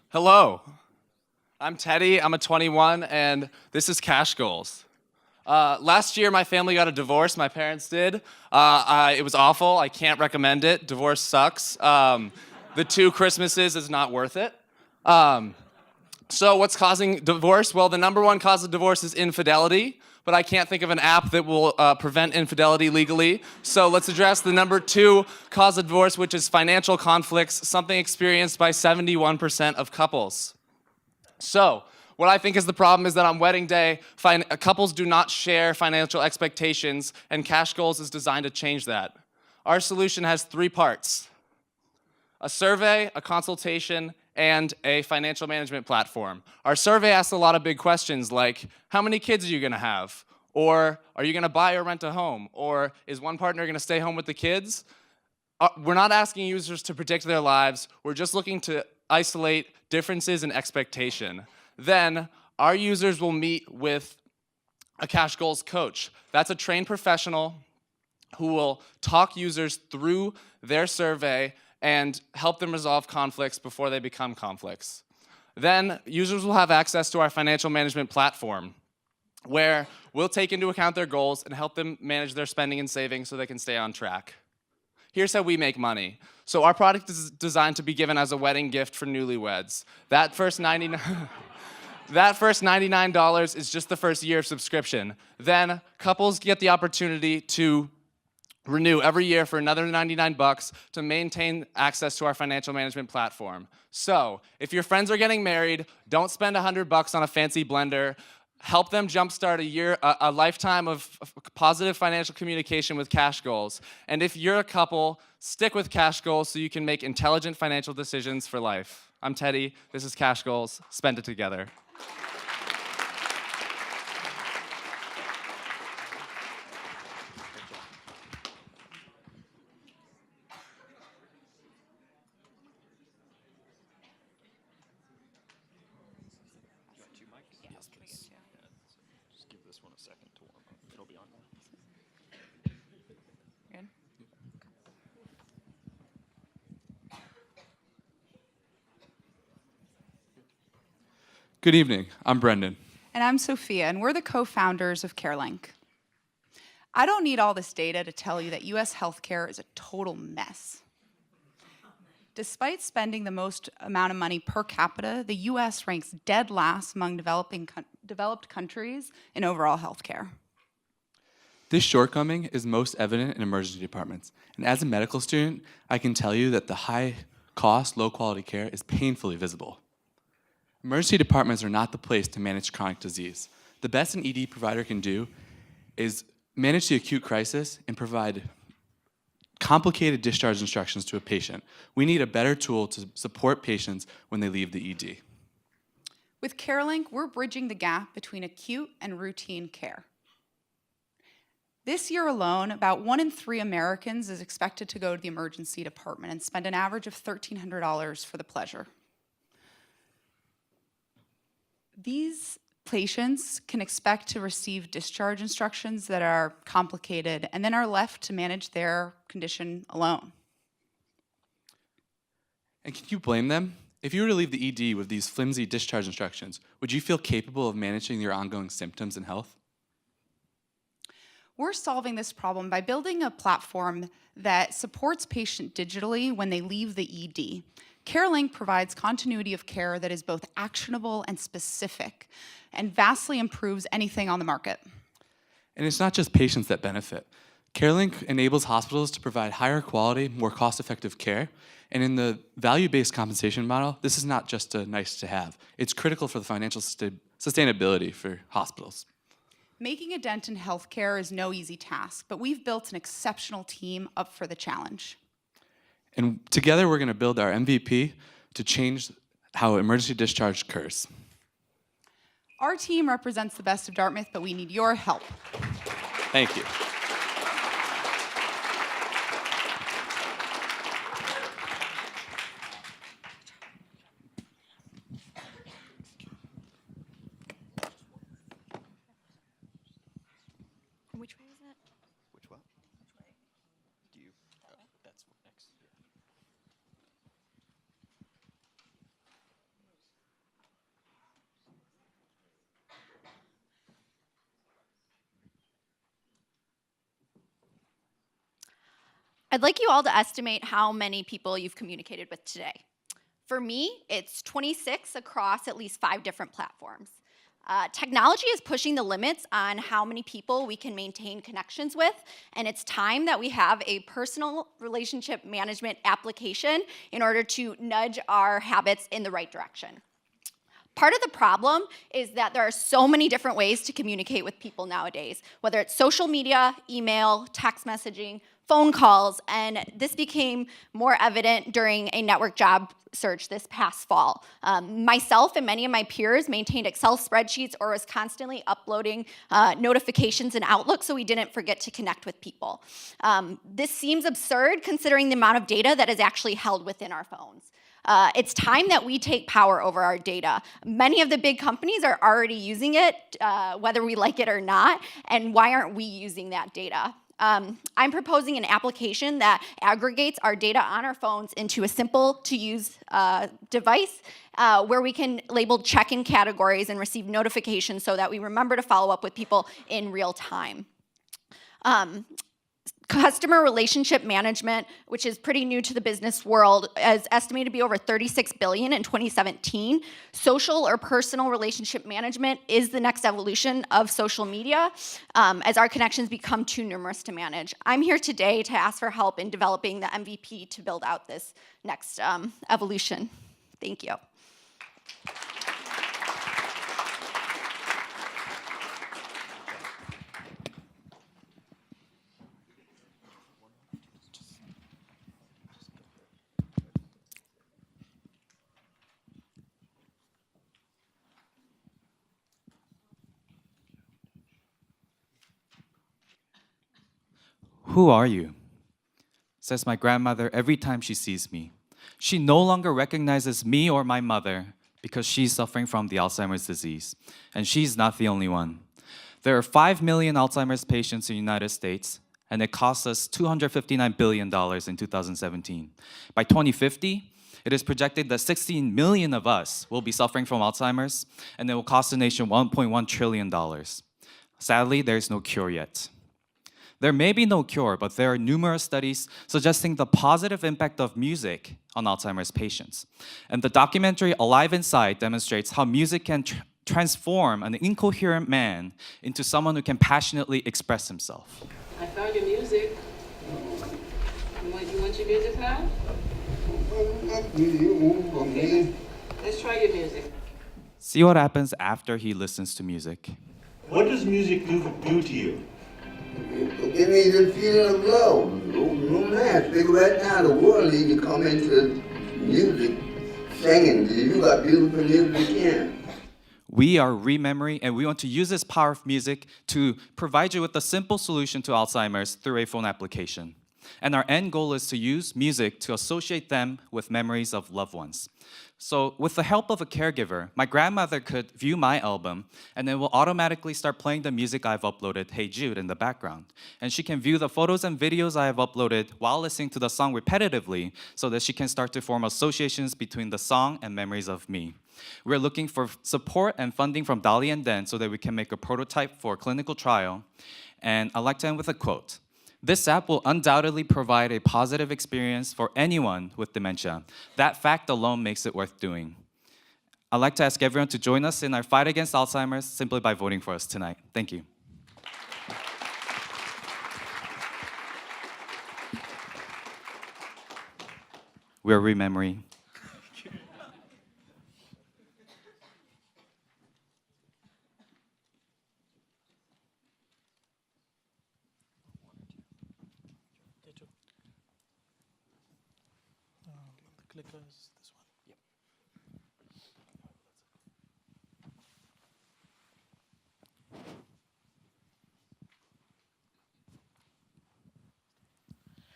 Hello, I'm Teddy, I'm a 21, and this is Cash Goals. Last year, my family got a divorce, my parents did. It was awful, I can't recommend it, divorce sucks. The 2 Christmases is not worth it. So what's causing divorce? Well, the #1 cause of divorce is infidelity, but I can't think of an app that will prevent infidelity legally. So let's address the #2 cause of divorce, which is financial conflicts, something experienced by 71% of couples. So what I think is the problem is that on wedding day, couples do not share financial expectations, and Cash Goals is designed to change that. Our solution has 3 parts: a survey, a consultation, and a financial management platform. Our survey asks a lot of big questions like, how many kids are you gonna have? Or are you gonna buy or rent a home? Or is one partner gonna stay home with the kids? We're not asking users to predict their lives, we're just looking to isolate differences in expectation. Then, our users will meet with a Cash Goals coach. That's a trained professional who will talk users through their survey and help them resolve conflicts before they become conflicts. Then, users will have access to our financial management platform, where we'll take into account their goals and help them manage their spending and saving so they can stay on track. Here's how we make money. So our product is designed to be given as a wedding gift for newlyweds. That first $99 is just the first year of subscription. Then couples get the opportunity to renew every year for another $99 to maintain access to our financial management platform. So if your friends are getting married, don't spend $100 on a fancy blender. Help them jumpstart a lifetime of positive financial communication with Cash Goals. And if you're a couple, stick with Cash Goals so you can make intelligent financial decisions for life. I'm Teddy, this is Cash Goals, spend it together. Good evening, I'm Brendan. And I'm Sophia, and we're the co-founders of CareLink. I don't need all this data to tell you that US healthcare is a total mess. Despite spending the most amount of money per capita, the US ranks dead last among developed countries in overall healthcare. This shortcoming is most evident in emergency departments. And as a medical student, I can tell you that the high cost, low quality care is painfully visible. Emergency departments are not the place to manage chronic disease. The best an ED provider can do is manage the acute crisis and provide complicated discharge instructions to a patient. We need a better tool to support patients when they leave the ED. With CareLink, we're bridging the gap between acute and routine care. This year alone, about 1 in 3 Americans is expected to go to the emergency department and spend an average of $1,300 for the pleasure. These patients can expect to receive discharge instructions that are complicated and then are left to manage their condition alone. And can you blame them? If you were to leave the ED with these flimsy discharge instructions, would you feel capable of managing your ongoing symptoms and health? We're solving this problem by building a platform that supports patients digitally when they leave the ED. CareLink provides continuity of care that is both actionable and specific, and vastly improves anything on the market. And it's not just patients that benefit. CareLink enables hospitals to provide higher quality, more cost-effective care. And in the value-based compensation model, this is not just a nice to have. It's critical for the financial sustainability for hospitals. Making a dent in healthcare is no easy task, but we've built an exceptional team up for the challenge. And together we're going to build our MVP to change how emergency discharge occurs. Our team represents the best of Dartmouth, but we need your help. Thank you. Which way is it? Which what? Do you? That's next. I'd like you all to estimate how many people you've communicated with today. For me, it's 26 across at least 5 different platforms. Technology is pushing the limits on how many people we can maintain connections with, and it's time that we have a personal relationship management application in order to nudge our habits in the right direction. Part of the problem is that there are so many different ways to communicate with people nowadays, whether it's social media, email, text messaging, phone calls, and this became more evident during a network job search this past fall. Myself and many of my peers maintained Excel spreadsheets or was constantly uploading notifications in Outlook so we didn't forget to connect with people. This seems absurd considering the amount of data that is actually held within our phones. It's time that we take power over our data. Many of the big companies are already using it, whether we like it or not, and why aren't we using that data? I'm proposing an application that aggregates our data on our phones into a simple-to-use device where we can label check-in categories and receive notifications so that we remember to follow up with people in real time. Customer relationship management, which is pretty new to the business world, is estimated to be over $36 billion in 2017. Social or personal relationship management is the next evolution of social media as our connections become too numerous to manage. I'm here today to ask for help in developing the MVP to build out this next evolution. Thank you. "Who are you?" says my grandmother every time she sees me. She no longer recognizes me or my mother because she's suffering from the Alzheimer's disease, and she's not the only one. There are 5 million Alzheimer's patients in the United States, and it costs us $259 billion in 2017. By 2050, it is projected that 16 million of us will be suffering from Alzheimer's, and it will cost the nation $1.1 trillion. Sadly, there is no cure yet. There may be no cure, but there are numerous studies suggesting the positive impact of music on Alzheimer's patients. And the documentary Alive Inside demonstrates how music can transform an incoherent man into someone who can passionately express himself. I found your music. You want your music now? Okay. Let's try your music. See what happens after he listens to music. What does music do to you? It needs a feeling of love. No man. Think right now, the world needs to come into music, singing. You got beautiful music in. We are Rememory, and we want to use this power of music to provide you with a simple solution to Alzheimer's through a phone application. And our end goal is to use music to associate them with memories of loved ones. So with the help of a caregiver, my grandmother could view my album, and it will automatically start playing the music I've uploaded, Hey Jude, in the background. And she can view the photos and videos I have uploaded while listening to the song repetitively, so that she can start to form associations between the song and memories of me. We're looking for support and funding from DALI and DEN so that we can make a prototype for a clinical trial. And I'd like to end with a quote. This app will undoubtedly provide a positive experience for anyone with dementia. That fact alone makes it worth doing. I'd like to ask everyone to join us in our fight against Alzheimer's simply by voting for us tonight. Thank you. We're Rememory. Clickers, this one. Yep.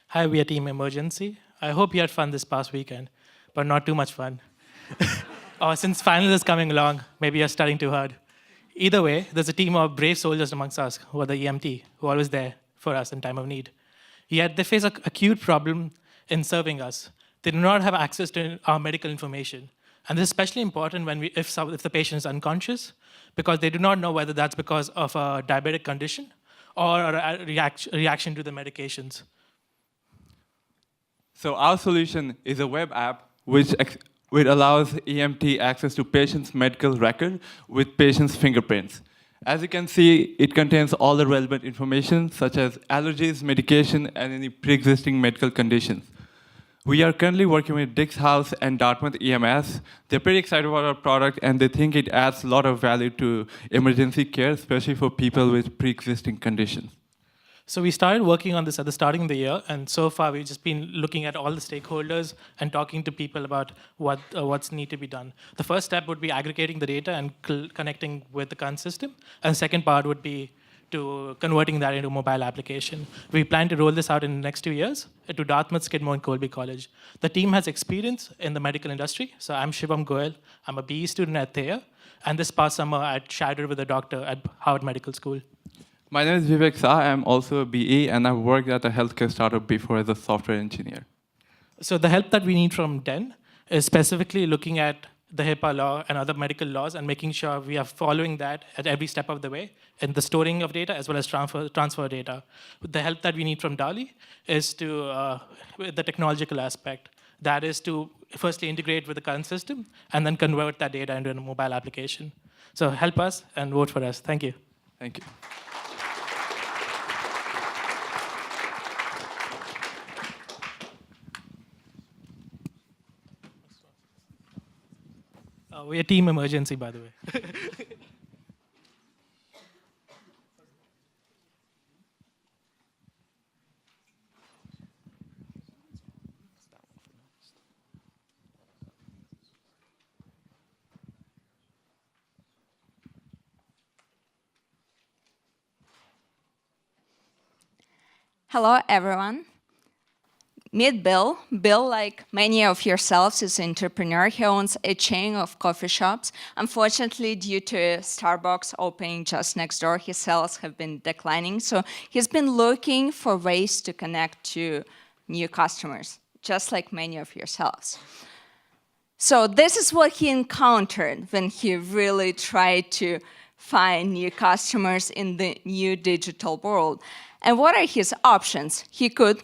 Hi, we are Team Emergency. I hope you had fun this past weekend, but not too much fun. Or since final is coming along, maybe you're studying too hard. Either way, there's a team of brave soldiers amongst us who are the EMT, who are always there for us in time of need. Yet they face an acute problem in serving us. They do not have access to our medical information. And this is especially important when if the patient is unconscious, because they do not know whether that's because of a diabetic condition or a reaction to the medications. So our solution is a web app which allows EMT access to patients' medical record with patients' fingerprints. As you can see, it contains all the relevant information such as allergies, medication, and any pre-existing medical conditions. We are currently working with Dick's House and Dartmouth EMS. They're pretty excited about our product, and they think it adds a lot of value to emergency care, especially for people with pre-existing conditions. So we started working on this at the starting of the year, and so far we've just been looking at all the stakeholders and talking to people about what's need to be done. The first step would be aggregating the data and connecting with the current system, and the second part would be to converting that into a mobile application. We plan to roll this out in the next 2 years to Dartmouth, Skidmore, and Colby College. The team has experience in the medical industry. So I'm Shivam Goel. I'm a BE student at Thayer. And this past summer, I chatted with a doctor at Howard Medical School. My name is Vivek Shah. I'm also a BE, and I've worked at a healthcare startup before as a software engineer. So the help that we need from DEN is specifically looking at the HIPAA law and other medical laws and making sure we are following that at every step of the way in the storing of data as well as transfer data. The help that we need from DALI is to the technological aspect. That is to firstly integrate with the current system and then convert that data into a mobile application. So help us and vote for us. Thank you. Thank you. We're Team Emergency, by the way. Hello, everyone. Meet Bill. Bill, like many of yourselves, is an entrepreneur. He owns a chain of coffee shops. Unfortunately, due to Starbucks opening just next door, his sales have been declining. So he's been looking for ways to connect to new customers, just like many of yourselves. So this is what he encountered when he really tried to find new customers in the new digital world. And what are his options? He could,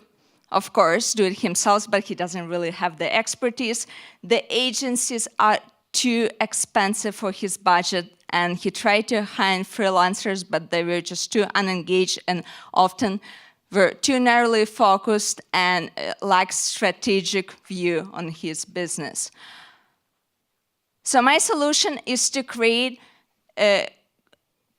of course, do it himself, but he doesn't really have the expertise. The agencies are too expensive for his budget, and he tried to hire freelancers, but they were just too unengaged and often were too narrowly focused and lacked strategic view on his business. So my solution is to create a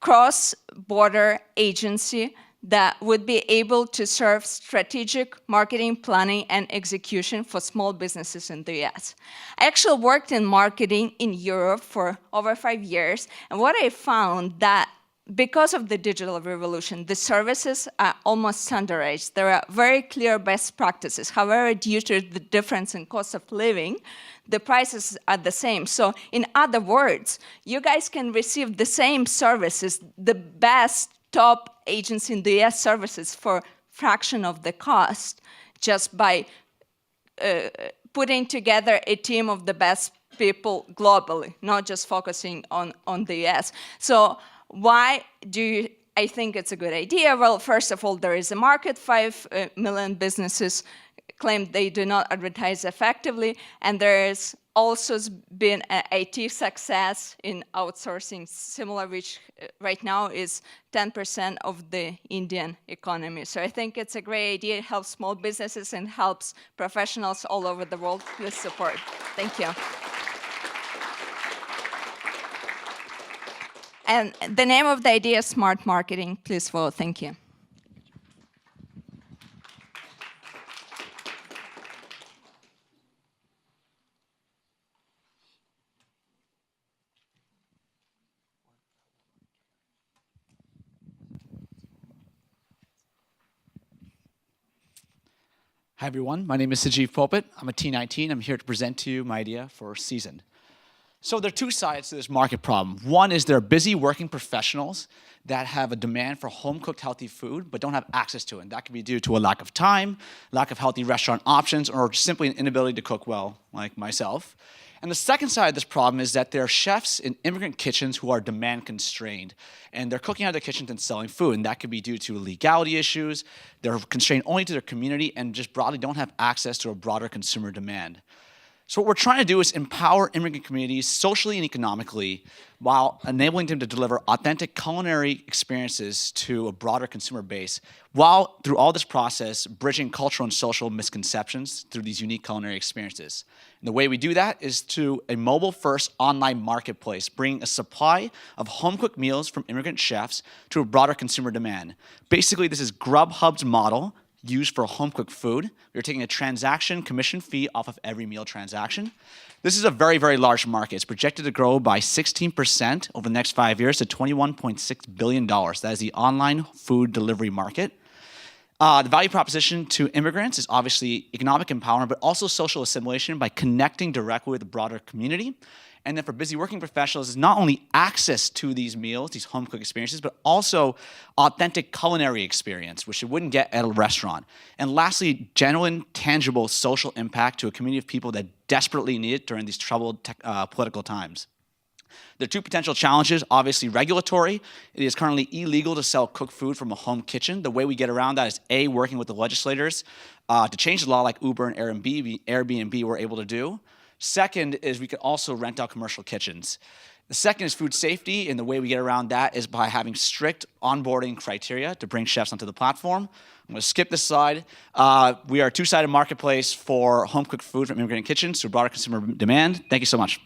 cross-border agency that would be able to serve strategic marketing, planning, and execution for small businesses in the US. I actually worked in marketing in Europe for over 5 years, and what I found that because of the digital revolution, the services are almost standardized. There are very clear best practices. However, due to the difference in cost of living, the prices are the same. So in other words, you guys can receive the same services, the best top agents in the US services for fraction of the cost, just by putting together a team of the best people globally, not just focusing on the US. So why do I think it's a good idea? Well, first of all, there is a market. 5 million businesses claim they do not advertise effectively, and there has also been an IT success in outsourcing similar, which right now is 10% of the Indian economy. So I think it's a great idea. It helps small businesses and helps professionals all over the world. Please support. Thank you. And the name of the idea is Smart Marketing. Please vote. Thank you. Hi everyone, my name is Sajeev Popit. I'm a T19. I'm here to present to you my idea for Seasoned. So there are two sides to this market problem. One is there are busy working professionals that have a demand for home-cooked healthy food but don't have access to it. And that can be due to a lack of time, lack of healthy restaurant options, or simply an inability to cook well, like myself. And the second side of this problem is that there are chefs in immigrant kitchens who are demand constrained, and they're cooking out of their kitchens and selling food, and that could be due to legality issues. They're constrained only to their community and just broadly don't have access to a broader consumer demand. So what we're trying to do is empower immigrant communities socially and economically while enabling them to deliver authentic culinary experiences to a broader consumer base, while through all this process, bridging cultural and social misconceptions through these unique culinary experiences. And the way we do that is through a mobile-first online marketplace, bringing a supply of home-cooked meals from immigrant chefs to a broader consumer demand. Basically, this is Grubhub's model used for home-cooked food. We're taking a transaction commission fee off of every meal transaction. This is a very, very large market. It's projected to grow by 16% over the next 5 years to $21.6 billion. That is the online food delivery market. The value proposition to immigrants is obviously economic empowerment, but also social assimilation by connecting directly with the broader community. And then for busy working professionals, is not only access to these meals, these home cooked experiences, but also authentic culinary experience, which you wouldn't get at a restaurant. And lastly, genuine, tangible social impact to a community of people that desperately need it during these troubled political times. There are two potential challenges. Obviously, regulatory. It is currently illegal to sell cooked food from a home kitchen. The way we get around that is A, working with the legislators to change the law like Uber and Airbnb were able to do. Second is we could also rent out commercial kitchens. The second is food safety, and the way we get around that is by having strict onboarding criteria to bring chefs onto the platform. I'm going to skip this slide. We are a two-sided marketplace for home-cooked food from immigrant kitchens to broader consumer demand. Thank you so much.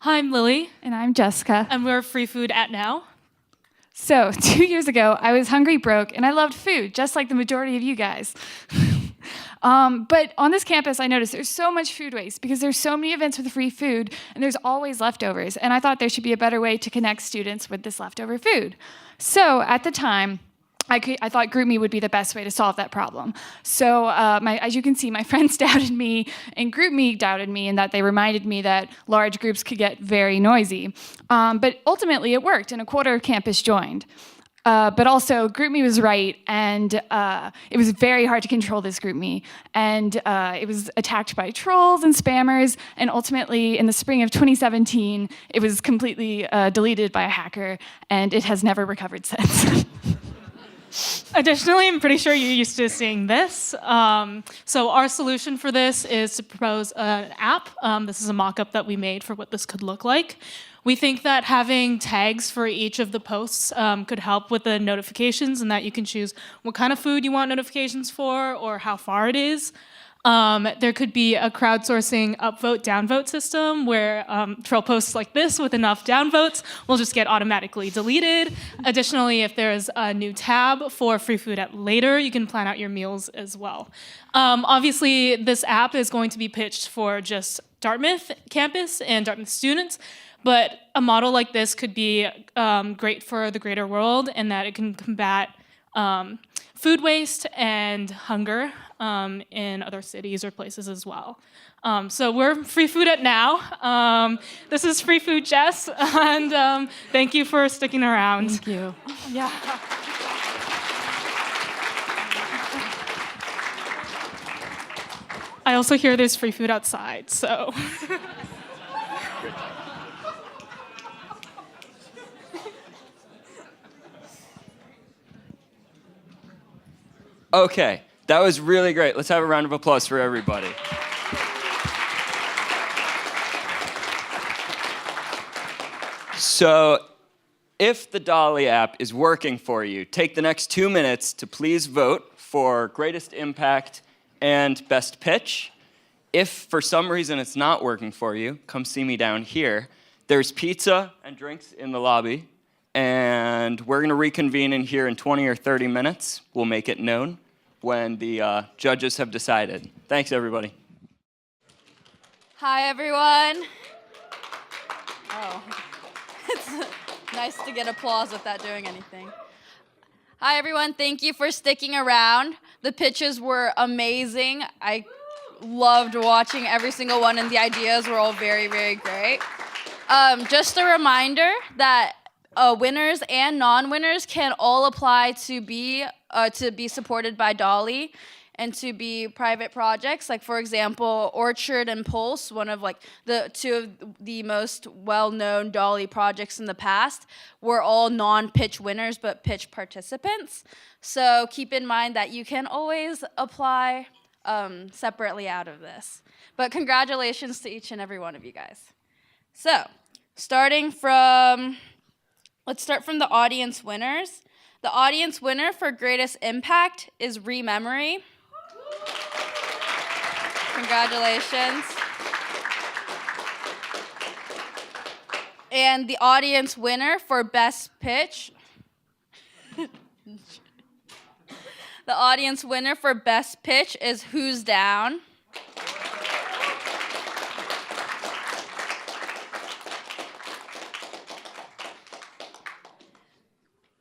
Hi, I'm Lily. And I'm Jessica. And we're Free Food at Now. So, 2 years ago, I was hungry, broke, and I loved food, just like the majority of you guys. But on this campus, I noticed there's so much food waste because there's so many events with free food, and there's always leftovers. And I thought there should be a better way to connect students with this leftover food. So at the time, I thought GroupMe would be the best way to solve that problem. So as you can see, my friends doubted me, and GroupMe doubted me in that they reminded me that large groups could get very noisy. But ultimately, it worked, and a quarter of campus joined. But also, GroupMe was right, and it was very hard to control this GroupMe. And it was attacked by trolls and spammers, and ultimately, in the spring of 2017, it was completely deleted by a hacker, and it has never recovered since. Additionally, I'm pretty sure you're used to seeing this. So our solution for this is to propose an app. This is a mock-up that we made for what this could look like. We think that having tags for each of the posts could help with the notifications, and that you can choose what kind of food you want notifications for or how far it is. There could be a crowdsourcing upvote, downvote system where troll posts like this with enough downvotes will just get automatically deleted. Additionally, if there's a new tab for free food at later, you can plan out your meals as well. Obviously, this app is going to be pitched for just Dartmouth campus and Dartmouth students, but a model like this could be great for the greater world in that it can combat food waste and hunger in other cities or places as well. So we're Free Food at Now. This is Free Food Jess, and thank you for sticking around. Thank you. Yeah. I also hear there's free food outside, so. Okay, that was really great. Let's have a round of applause for everybody. So, if the DALI app is working for you, take the next 2 minutes to please vote for greatest impact and best pitch. If for some reason it's not working for you, come see me down here. There's pizza and drinks in the lobby. And we're going to reconvene in here in 20 or 30 minutes. We'll make it known when the judges have decided. Thanks, everybody. Hi, everyone. Oh, it's nice to get applause without doing anything. Hi, everyone. Thank you for sticking around. The pitches were amazing. I loved watching every single one, and the ideas were all very, very great. Just a reminder that winners and non-winners can all apply to be supported by DALI and to be private projects. Like, for example, Orchard and Pulse, one of the two of the most well-known DALI projects in the past, were all non-pitch winners but pitch participants. So keep in mind that you can always apply separately out of this. But congratulations to each and every one of you guys. So, let's start from the audience winners. The audience winner for greatest impact is Rememory. Congratulations. And the audience winner for best pitch. The audience winner for best pitch is Who's Down.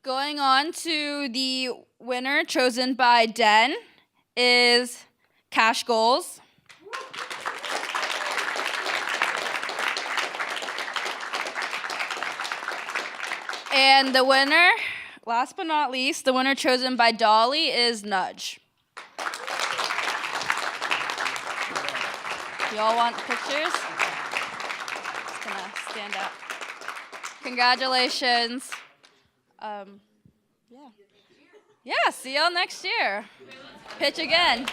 Going on to the winner chosen by DEN is Cash Goals. And the winner, last but not least, the winner chosen by DALI is Nudge. Y'all want pictures? Just gonna stand up. Congratulations. Yeah, see y'all next year. Pitch again.